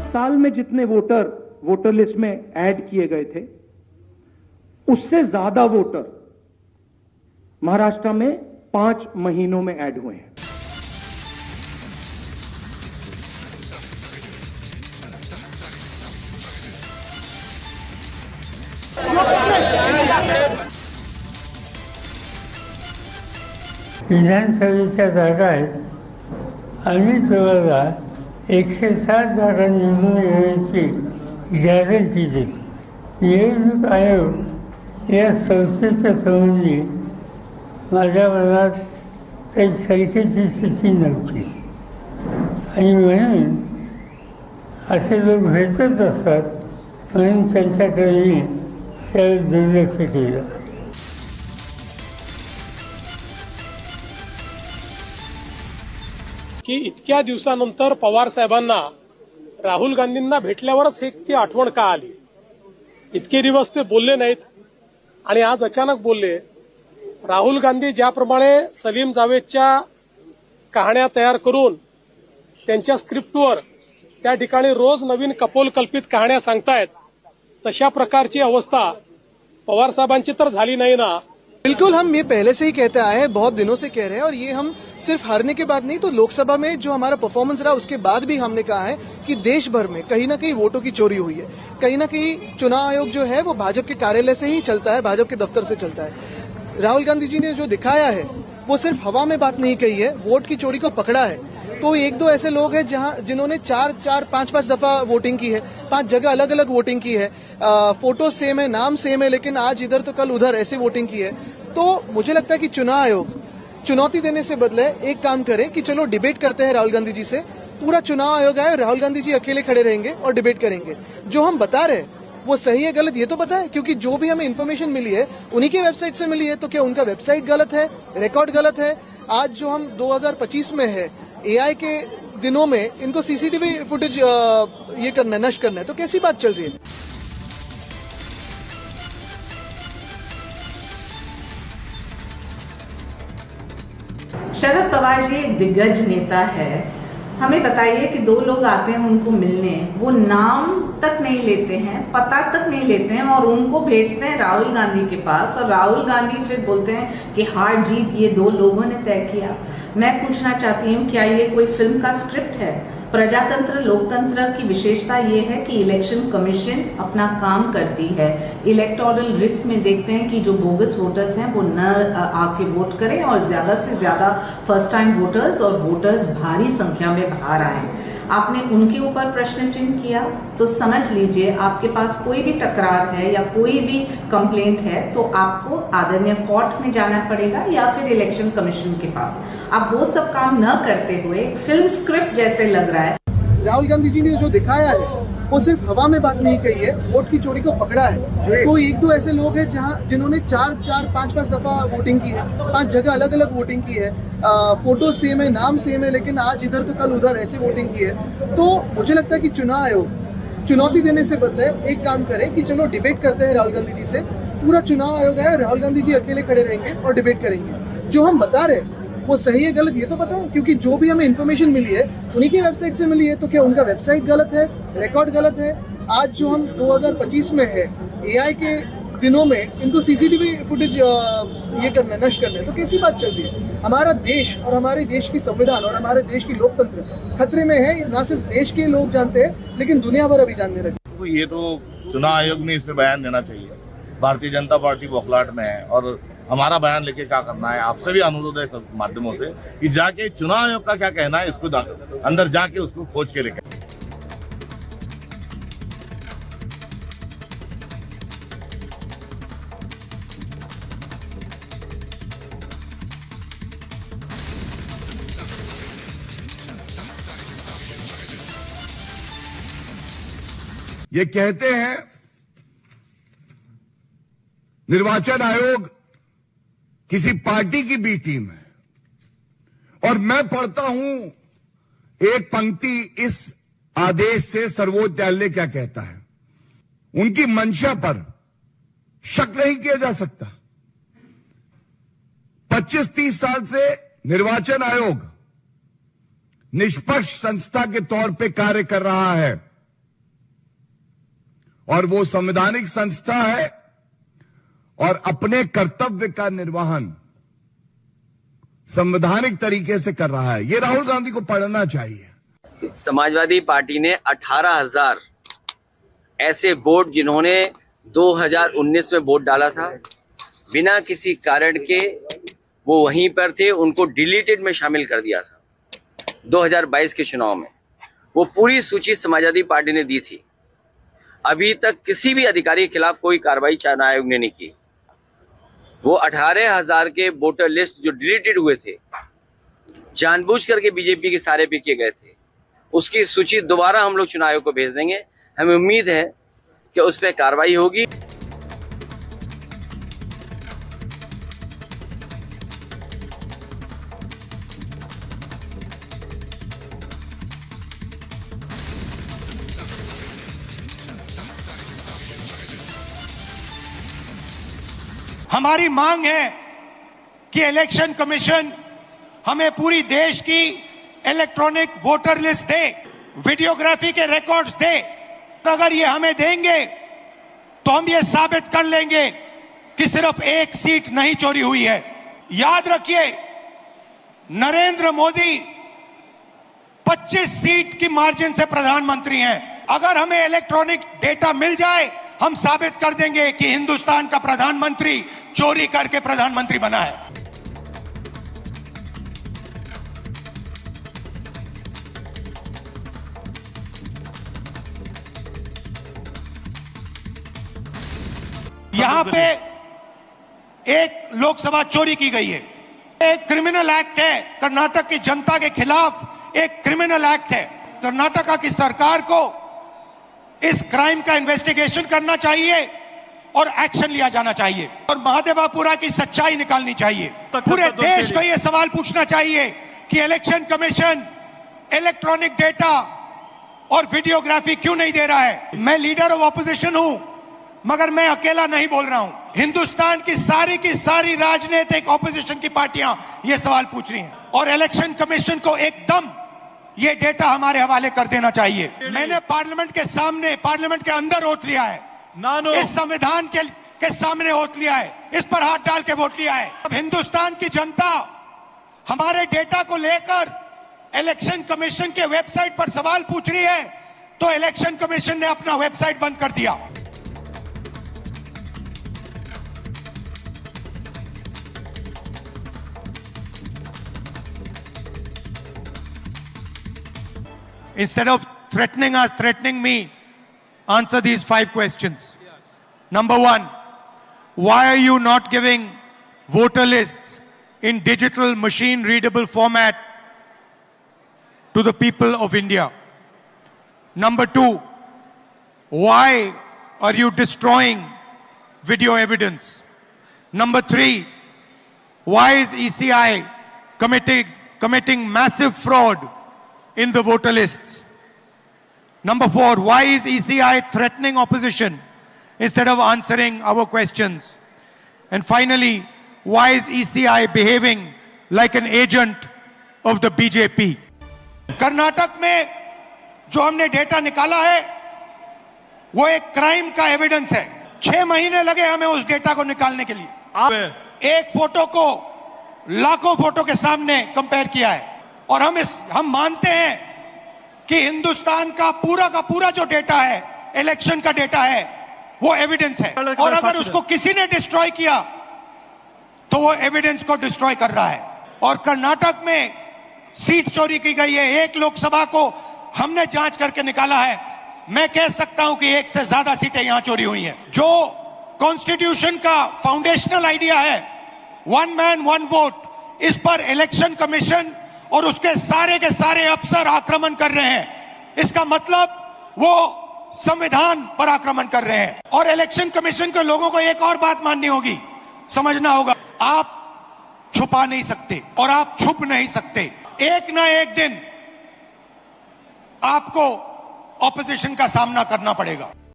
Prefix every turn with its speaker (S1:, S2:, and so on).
S1: साल में जितने वोटर लिस्ट में ऐड किए गए थे, उससे ज्यादा वोटर महाराष्ट्र में 5 महीनों में ऐड हुए हैं।
S2: विधानसभेच्या जागा आहेत आणि तुम्हाला 107 जागा निवडून येण्याची गॅरंटी देते. निवडणूक आयोग या संस्थेच्या संबंधी माझ्या मनात काही शंकेची स्थिती नव्हती आणि म्हणून असे लोक भेटत असतात म्हणून त्यांच्याकडे मी त्यावेळी दुर्लक्ष केलं.
S3: की इतक्या दिवसानंतर पवार साहेबांना राहुल गांधींना भेटल्यावरच एक ती आठवण का आली. इतके दिवस ते बोलले नाहीत आणि आज अचानक बोलले. राहुल गांधी ज्याप्रमाणे सलीम जावेदच्या कहाण्या तयार करून त्यांच्या स्क्रिप्टवर त्या ठिकाणी रोज नवीन कपोलकल्पित कहाण्या सांगतायत, तशा प्रकारची अवस्था पवार साहेबांची तर झाली नाही ना.
S4: बिल्कुल, हम ये पहले से ही कहते आए हैं, बहुत दिनों से कह रहे हैं, और ये हम सिर्फ हारने के बाद नहीं तो लोकसभा में जो हमारा परफॉर्मेंस रहा उसके बाद भी हमने कहा है कि देश भर में कहीं ना कहीं वोटों की चोरी हुई है. कहीं ना कहीं चुनाव आयोग जो है वो भाजपा के कार्यालय से ही चलता है, भाजपा के दफ्तर से चलता है. राहुल गांधी जी ने जो दिखाया है वो सिर्फ हवा में बात नहीं कही है, वोट की चोरी को पकड़ा है. तो 1-2 ऐसे लोग हैं जिन्होंने 4-5 दफा वोटिंग की है, 5 जगह अलग अलग वोटिंग की है, फोटो सेम है, नाम सेम है, लेकिन आज इधर तो कल उधर ऐसे वोटिंग की है. तो मुझे लगता है कि चुनाव आयोग चुनौती देने से बदले एक काम करे कि चलो डिबेट करते हैं राहुल गांधी जी से. पूरा चुनाव आयोग आए, राहुल गांधी जी अकेले खड़े रहेंगे और डिबेट करेंगे. जो हम बता रहे हैं वो सही है गलत ये तो पता है, क्योंकि जो भी हमें इन्फॉर्मेशन मिली है उन्हीं के वेबसाइट से मिली है. तो क्या उनका वेबसाइट गलत है, रिकॉर्ड गलत है? आज जो हम 2025 में है, एआई के दिनों में इनको सीसीटीवी फुटेज ये करना है, नष्ट करना है, तो कैसी बात चल रही है?
S5: शरद पवार जी एक दिग्गज नेता है. हमें बताइए कि 2 लोग आते हैं उनको मिलने, वो नाम तक नहीं लेते हैं, पता तक नहीं लेते हैं और उनको भेजते हैं राहुल गांधी के पास, और राहुल गांधी फिर बोलते हैं कि हार जीत ये 2 लोगों ने तय किया. मैं पूछना चाहती हूँ, क्या ये कोई फिल्म का स्क्रिप्ट है? प्रजातंत्र लोकतंत्र की विशेषता ये है कि इलेक्शन कमीशन अपना काम करती है. इलेक्टोरल रिस्क में देखते हैं कि जो बोगस वोटर्स हैं वो न आके वोट करें और ज्यादा से ज्यादा फर्स्ट टाइम वोटर्स और वोटर्स भारी संख्या में बाहर आए. आपने उनके ऊपर प्रश्न चिन्ह किया तो समझ लीजिए आपके पास कोई भी तकरार है या कोई भी कंप्लेंट है तो आपको आदरणीय कोर्ट में जाना पड़ेगा या फिर इलेक्शन कमीशन के पास. आप वो सब काम न करते हुए फिल्म स्क्रिप्ट जैसे लग रहा है.
S4: राहुल गांधी जी ने जो दिखाया है वो सिर्फ हवा में बात नहीं कही है, वोट की चोरी को पकड़ा है. तो 1-2 ऐसे लोग हैं जिन्होंने 4-5 दफा वोटिंग की है, 5 जगह अलग अलग वोटिंग की है, फोटो सेम है, नाम सेम है, लेकिन आज इधर तो कल उधर ऐसे वोटिंग की है. तो मुझे लगता है कि चुनाव आयोग चुनौती देने से बदले एक काम करे कि चलो डिबेट करते हैं राहुल गांधी जी से. पूरा चुनाव आयोग है, राहुल गांधी जी अकेले खड़े रहेंगे और डिबेट करेंगे. जो हम बता रहे हैं वो सही है गलत ये तो पता है, क्योंकि जो भी हमें इन्फॉर्मेशन मिली है उन्हीं की वेबसाइट से मिली है. तो क्या उनका वेबसाइट गलत है, रिकॉर्ड गलत है? आज जो हम 2025 में है, एआई के दिनों में इनको सीसीटीवी फुटेज ये करना है, नष्ट करना है, तो कैसी बात चल रही है? हमारा देश और हमारे देश की संविधान और हमारे देश की लोकतंत्र खतरे में है. ना सिर्फ देश के लोग जानते हैं लेकिन दुनिया भर अभी जानने लगे.
S6: तो ये तो चुनाव आयोग ने इसमें बयान देना चाहिए. भारतीय जनता पार्टी बौखलाहट में है और हमारा बयान लेके क्या करना है. आपसे भी अनुरोध है सब माध्यमों से कि जाके चुनाव आयोग का क्या कहना है इसको अंदर जाके उसको खोज के लेकर.
S7: ये कहते हैं निर्वाचन आयोग किसी पार्टी की बी टीम है, और मैं पढ़ता हूं एक पंक्ति इस आदेश से सर्वोच्च न्यायालय क्या कहता है. उनकी मंशा पर शक नहीं किया जा सकता. 25-30 साल से निर्वाचन आयोग निष्पक्ष संस्था के तौर पे कार्य कर रहा है. और वो संवैधानिक संस्था है और अपने कर्तव्य का निर्वहन संवैधानिक तरीके से कर रहा है। ये राहुल गांधी को पढ़ना चाहिए।
S8: समाजवादी पार्टी ने 18,000 ऐसे वोट जिन्होंने 2019 में वोट डाला था, बिना किसी कारण के वो वहीं पर थे, उनको डिलीटेड में शामिल कर दिया था 2022 के चुनाव में। वो पूरी सूची समाजवादी पार्टी ने दी थी। अभी तक किसी भी अधिकारी के खिलाफ कोई कार्रवाई चुनाव आयोग ने नहीं की। वो 18,000 के वोटर लिस्ट जो डिलीटेड हुए थे, जानबूझ करके बीजेपी के सारे पे किए गए थे, उसकी सूची दोबारा हम लोग चुनाव आयोग को भेज देंगे। हमें उम्मीद है कि उस पर कार्रवाई होगी।
S9: हमारी मांग है कि इलेक्शन कमीशन हमें पूरी देश की इलेक्ट्रॉनिक वोटर लिस्ट दे, वीडियोग्राफी के रिकॉर्ड्स दे। अगर ये हमें देंगे तो हम ये साबित कर लेंगे कि सिर्फ एक सीट नहीं चोरी हुई है। याद रखिए, नरेंद्र मोदी 25 सीट की मार्जिन से प्रधानमंत्री हैं। अगर हमें इलेक्ट्रॉनिक डेटा मिल जाए, हम साबित कर देंगे कि हिंदुस्तान का प्रधानमंत्री चोरी करके प्रधानमंत्री बना है। यहां पे एक लोकसभा चोरी की गई है, एक क्रिमिनल एक्ट है, कर्नाटक की जनता के खिलाफ एक क्रिमिनल एक्ट है। कर्नाटका की सरकार को इस क्राइम का इन्वेस्टिगेशन करना चाहिए और एक्शन लिया जाना चाहिए और महादेवापुरा की सच्चाई निकालनी चाहिए। पूरे देश को यह सवाल पूछना चाहिए कि इलेक्शन कमीशन इलेक्ट्रॉनिक डेटा और वीडियोग्राफी क्यों नहीं दे रहा है। मैं लीडर ऑफ ऑपोजिशन हूं, मगर मैं अकेला नहीं बोल रहा हूं। हिंदुस्तान की सारी राजनीतिक ऑपोजिशन की पार्टियां ये सवाल पूछ रही हैं और इलेक्शन कमीशन को एकदम ये डेटा हमारे हवाले कर देना चाहिए। मैंने पार्लियामेंट के सामने, पार्लियामेंट के अंदर वोट लिया है, इस संविधान के सामने वोट लिया है, इस पर हाथ डाल के वोट लिया है। अब हिंदुस्तान की जनता हमारे डेटा को लेकर इलेक्शन कमीशन के वेबसाइट पर सवाल पूछ रही है, तो इलेक्शन कमीशन ने अपना वेबसाइट बंद कर दिया। Instead of threatening us, threatening me, answer these 5 questions. Number 1, why are you not giving voter lists in digital machine readable format to the people of India? Number 2, why are you destroying video evidence? Number 3, why is ECI committing massive fraud in the voter lists? Number 4, why is ECI threatening opposition instead of answering our questions? And finally, why is ECI behaving like an agent of the BJP? Karnataka में जो हमने data निकाला है वो एक crime का evidence है। 6 महीने लगे हमें उस डेटा को निकालने के लिए। एक फोटो को लाखों फोटो के सामने कंपेयर किया है और हम मानते हैं कि हिंदुस्तान का पूरा जो डेटा है, इलेक्शन का डेटा है, वो एविडेंस है और अगर उसको किसी ने डिस्ट्रॉय किया तो वो एविडेंस को डिस्ट्रॉय कर रहा है। और कर्नाटक में सीट चोरी की गई है, एक लोकसभा को हमने जांच करके निकाला है। मैं कह सकता हूं कि 1 से ज्यादा सीटें यहां चोरी हुई हैं। जो कॉन्स्टिट्यूशन का फाउंडेशनल आइडिया है, 1 मैन 1 वोट, इस पर इलेक्शन कमीशन और उसके सारे के सारे अफसर आक्रमण कर रहे हैं। इसका मतलब वो संविधान पर आक्रमण कर रहे हैं। और इलेक्शन कमीशन के लोगों को एक और बात माननी होगी, समझना होगा, आप छुपा नहीं सकते और आप छुप नहीं सकते। एक ना एक दिन आपको ऑपोजिशन का सामना करना पड़ेगा।